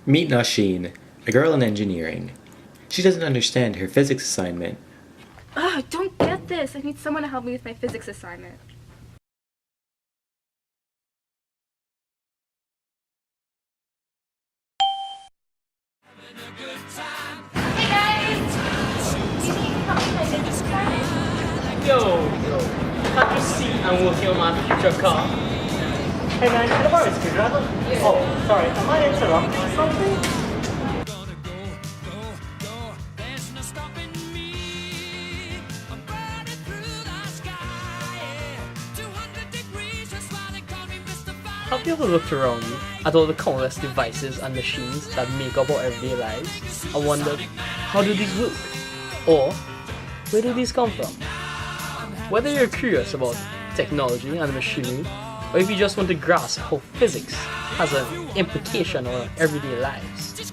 Meet Nasheen, a girl in engineering. She doesn't understand her physics assignment. Ugh, I don't get this. I need someone to help me with my physics assignment. Hey guys! Do you need help with my physics assignment? Yo, can't you see I'm working on my future car? Hey man, can I borrow a screwdriver? Oh, sorry, am I interrupting something? Have you ever looked around you at all the countless devices and machines that make up our everyday lives and wondered, how do these work? Or, where do these come from? Whether you're curious about technology and machinery, or if you just want to grasp how physics has an implication on our everyday lives,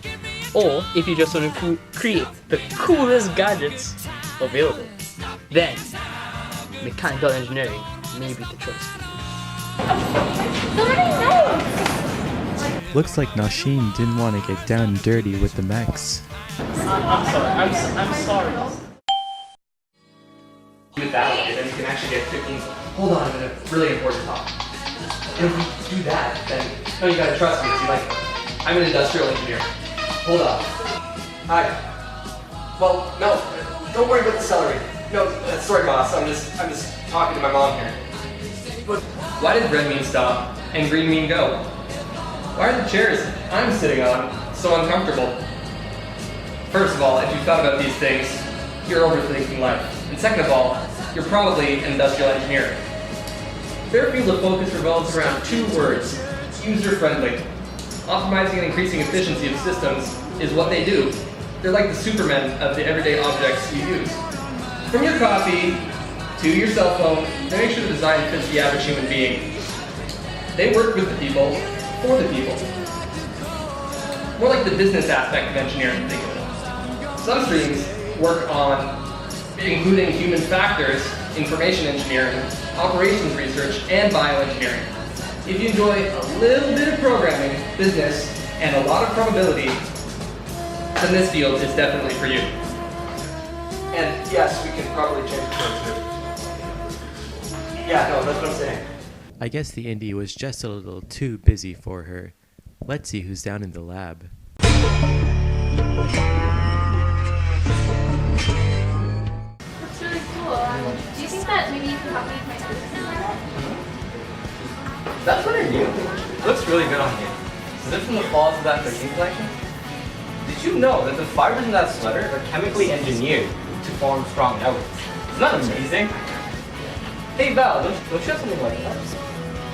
or if you just want to create the coolest gadgets available, then mechanical engineering may be the choice for you. Looks like Nasheen didn't want to get down and dirty with the mechs. I'm sorry. Do that way, then you can actually get 15. Hold on a minute, really important talk. If we do that, then no, you gotta trust me. See, like, I'm an industrial engineer. Hold on. Hi. Well, no, don't worry about the celery. No, sorry, boss. I'm just talking to my mom here. But why did red mean stop and green mean go? Why are the chairs I'm sitting on so uncomfortable? First of all, if you thought about these things, you're overthinking life. And second of all, you're probably an industrial engineer. Their field of focus revolves around two words: user-friendly. Optimizing and increasing efficiency of systems is what they do. They're like the Supermen of the everyday objects you use. From your coffee to your cell phone, they make sure the design fits the average human being. They work with the people, for the people. More like the business aspect of engineering, think of it. Some streams work on including human factors, information engineering, operations research, and bioengineering. If you enjoy a little bit of programming, business, and a lot of probability, then this field is definitely for you. And yes, we can probably change the too. Yeah, no, that's what I'm saying. I guess the indie was just a little too busy for her. Let's see who's down in the lab. That's really cool. Do you think that maybe you could help me with my physics assignment? That's what I knew. It looks really good on you. Is it from the falls of that 13 collection? Did you know that the fibers in that sweater are chemically engineered to form strong networks? Isn't that amazing? Hey Val, don't you have something like that?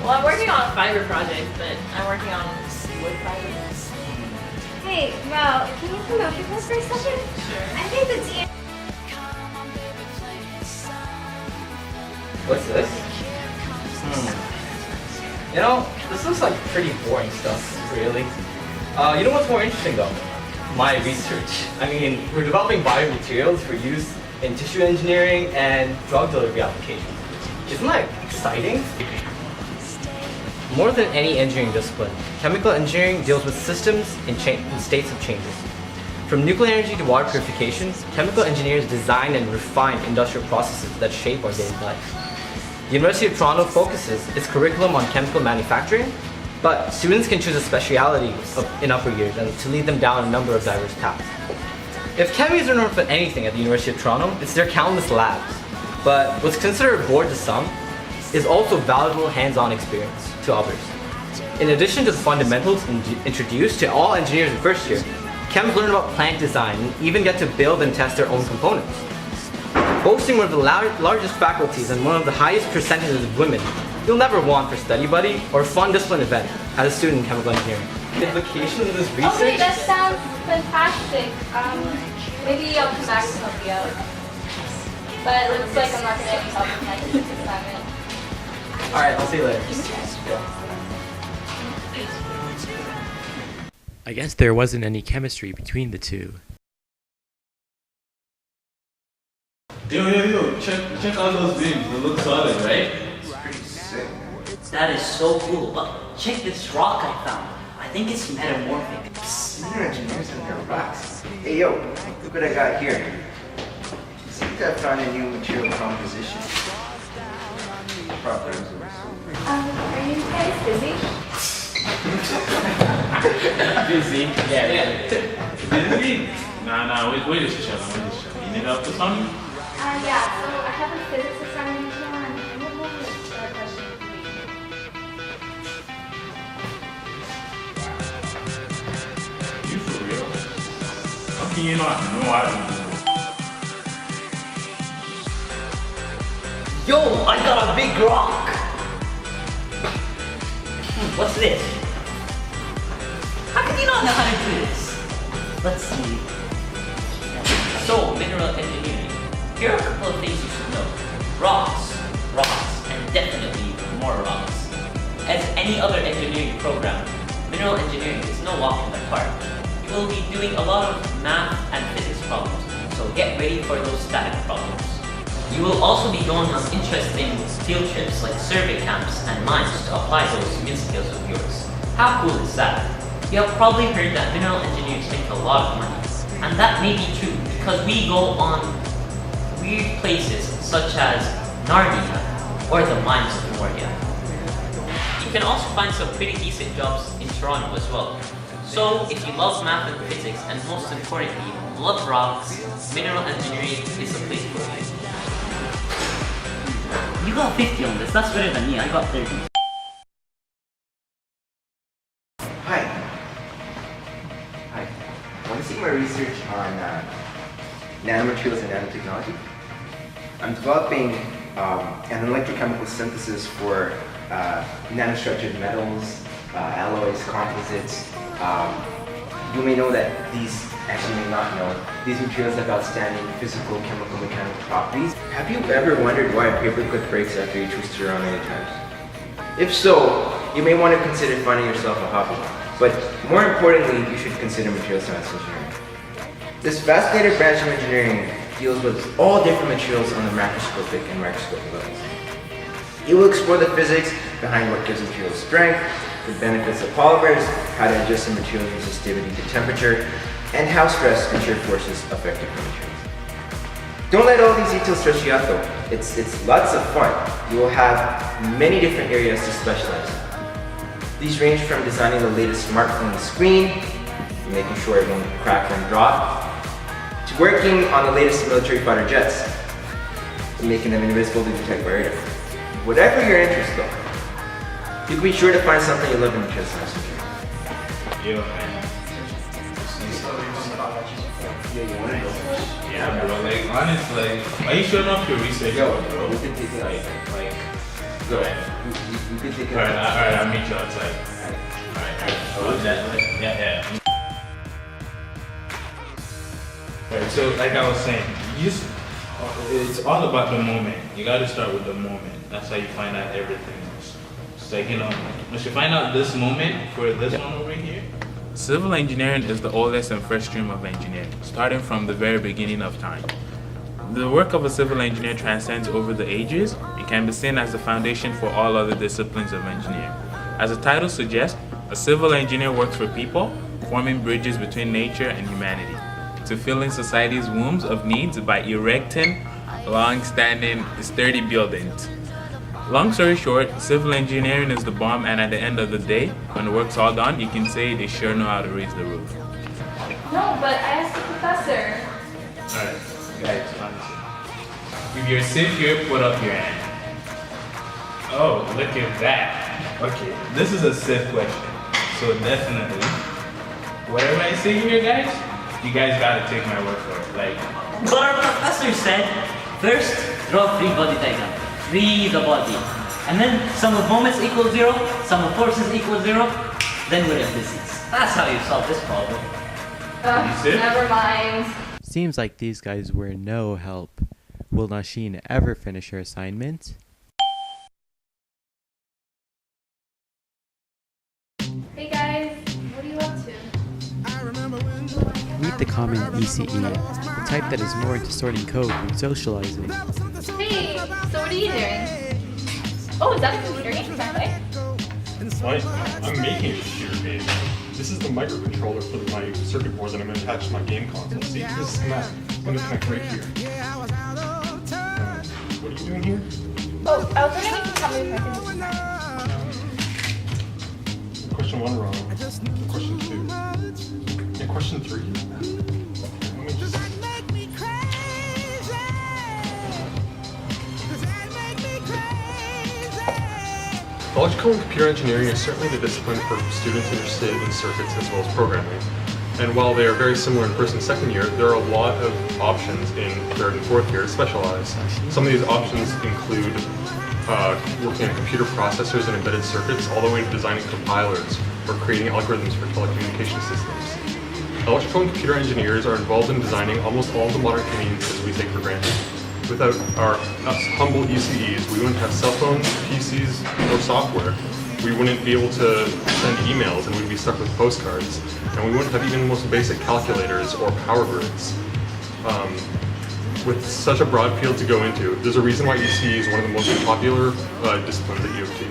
Well, I'm working on a fiber project, but I'm working on wood fibers. Hey, Val, can you come over here for a second? Sure. I think the DM. What's this? You know, this looks like pretty boring stuff, really. You know what's more interesting though? My research. I mean, we're developing biomaterials for use in tissue engineering and drug delivery applications. Isn't that exciting? More than any engineering discipline, chemical engineering deals with systems in states of changes. From nuclear energy to water purification, chemical engineers design and refine industrial processes that shape our daily life. The University of Toronto focuses its curriculum on chemical manufacturing, but students can choose a speciality in upper years and to lead them down a number of diverse paths. If chemistry is known for anything at the University of Toronto, it's their countless labs. But what's considered a bore to some is also valuable hands-on experience to others. In addition to the fundamentals introduced to all engineers in first year, chems learn about plant design and even get to build and test their own components. Boasting one of the largest faculties and one of the highest percentages of women, you'll never want for study buddy or a fun discipline event as a student in chemical engineering. The implications of this research... Okay, that sounds fantastic. Maybe I'll come back to help you out. But it looks like I'm not going to get any help with my physics assignment. Alright, I'll see you later. I guess there wasn't any chemistry between the two. Yo, check out those beams. They look solid, right? That is so cool. But check this rock I found. I think it's metamorphic. Mineral engineers and their rocks. Hey yo, look what I got here. See, I found a new material composition. Proper Are you guys busy? Busy. Yeah. Busy? Nah, wait a second. You need help with something? Yeah, so I have a physics assignment to do, and I don't know what question You for real? How can you not know I don't know? Yo, I got a big rock! What's this? How can you not know how to do this? Let's see. So, mineral engineering. Here are a couple of things you should know. Rocks, and definitely more rocks. As any other engineering program, mineral engineering is no walk in the park. You will be doing a lot of math and physics problems, so get ready for those static problems. You will also be going on interesting field trips like survey camps and mines to apply those new skills of yours. How cool is that? You have probably heard that mineral engineers make a lot of money. And that may be true because we go on weird places such as Narnia or the mines of Moria. You can also find some pretty decent jobs in Toronto as well. So if you love math and physics and most importantly, love rocks, mineral engineering is the place for you. You got 50 on this, that's better than me, I got 30. Hi. Want to see my research on nanomaterials and nanotechnology? I'm developing an electrochemical synthesis for nanostructured metals, alloys, composites. You may know that these, actually may not know, these materials have outstanding physical, chemical, mechanical properties. Have you ever wondered why a paperclip breaks after you twist it around many times? If so, you may want to consider finding yourself a hobby. But more importantly, you should consider material science engineering. This fascinating branch of engineering deals with all different materials on the macroscopic and microscopic levels. It will explore the physics behind what gives materials strength, the benefits of polymers, how to adjust the material's resistivity to temperature, and how stress and shear forces affect different materials. Don't let all these details stress you out though. It's lots of fun. You will have many different areas to specialize in. These range from designing the latest smartphone screen, making sure it won't crack and drop, to working on the latest military fighter jets, to making them invisible to detect by radar. Whatever your interest though, you can be sure to find something you love in material science engineering. Yo, man. Yeah, bro. Like, honestly, why you showing off your research, bro? We can take it out. Go ahead. You can take it Alright, out. I'll meet you outside. Alright. Yeah. Alright, so like I was saying, it's all about the moment. You gotta start with the moment. That's how you find out everything else. It's like, once you find out this moment for this one over here. Civil engineering is the oldest and first stream of engineering, starting from the very beginning of time. The work of a civil engineer transcends over the ages and can be seen as the foundation for all other disciplines of engineering. As the title suggests, a civil engineer works for people, forming bridges between nature and humanity, to fill in society's wombs of needs by erecting long-standing, sturdy buildings. Long story short, civil engineering is the bomb, and at the end of the day, when the work's all done, you can say they sure know how to raise the roof. No, but I asked the professor. Alright, guys, honestly. If you're safe here, put up your hand. Oh, look at that. Okay, this is a safe question. So definitely, whatever I say here, guys, you guys gotta take my word for it. Like, But our professor said, first, draw free body diagram. Free the body. And then sum of moments equals 0, sum of forces equals 0, then we're in physics. That's how you solve this problem. Never mind. Seems like these guys were no help. Will Nasheen ever finish her assignment? Hey guys, what are you up to? Meet the common ECE, the type that is more into sorting code than socializing. Hey, so what are you doing? Oh, is that a computer game? Can I play? what? I'm making a computer game. This is the microcontroller for my circuit boards that I'm going to attach to my game console. See, this is schematic. I'm going to connect right here. What are you doing here? Oh, I was wondering if you could tell me if I can. Question 1 wrong. Question 2. And question 3. Let me just... Electrical and computer engineering is certainly the discipline for students interested in circuits as well as programming. And while they are very similar in first and second year, there are a lot of options in third and fourth year to specialize. Some of these options include working on computer processors and embedded circuits, all the way to designing compilers or creating algorithms for telecommunication systems. Electrical and computer engineers are involved in designing almost all of the modern conveniences we take for granted. Without us humble ECEs, we wouldn't have cell phones, PCs, or software. We wouldn't be able to send emails and we'd be stuck with postcards. And we wouldn't have even the most basic calculators or power grids. With such a broad field to go into, there's a reason why ECE is one of the most popular disciplines at U of T.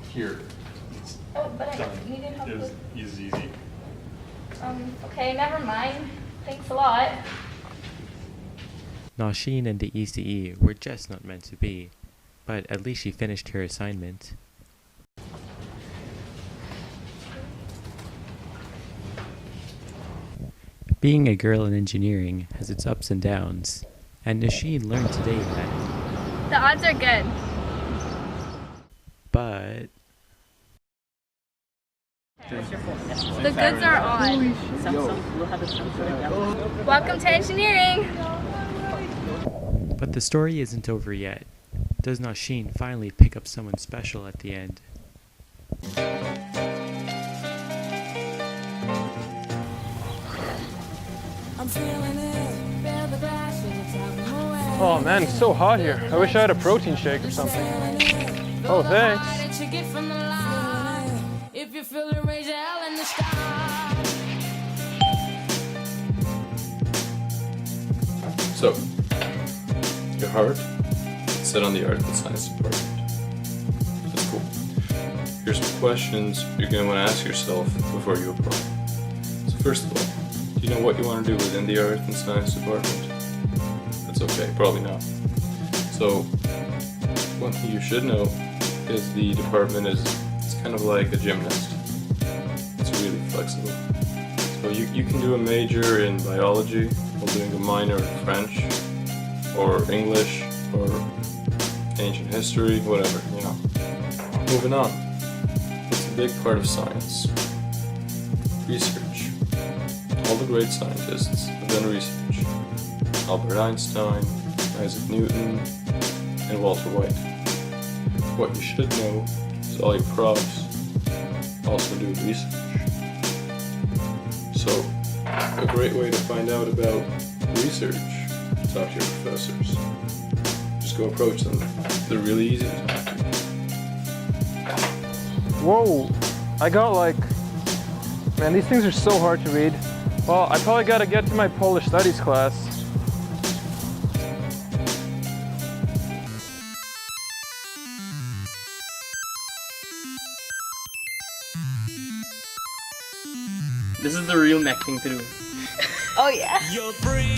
Here. Oh, but I Done. needed help It was with... easy. Okay, never mind. Thanks a lot. Nasheen and the ECE were just not meant to be, but at least she finished her assignment. Being a girl in engineering has its ups and downs, and Nasheen learned today that. The odds are good. But The goods are on. Welcome to engineering. But the story isn't over yet. Does Nasheen finally pick up someone special at the end? Oh man, it's so hot here. I wish I had a protein shake or something. Oh, thanks. So, your heart is set on the art and science department. That's cool. Here's some questions you're going to want to ask yourself before you apply. So first of all, do you know what you want to do within the art and science department? That's okay, probably not. So, one thing you should know is the department it's kind of like a gymnast. It's really flexible. So you can do a major in biology while doing a minor in French, or English, or ancient history, whatever, you know. Moving on. What's a big part of science? Research. All the great scientists have done research. Albert Einstein, Isaac Newton, and Walter White. What you should know is all your profs also do research. So, a great way to find out about research is talk to your professors. Just go approach them. They're really easy to talk to. Whoa, I got man, these things are so hard to read. Well, I probably gotta get to my Polish studies class. This is the real mech thing to do. Oh yeah. You're free.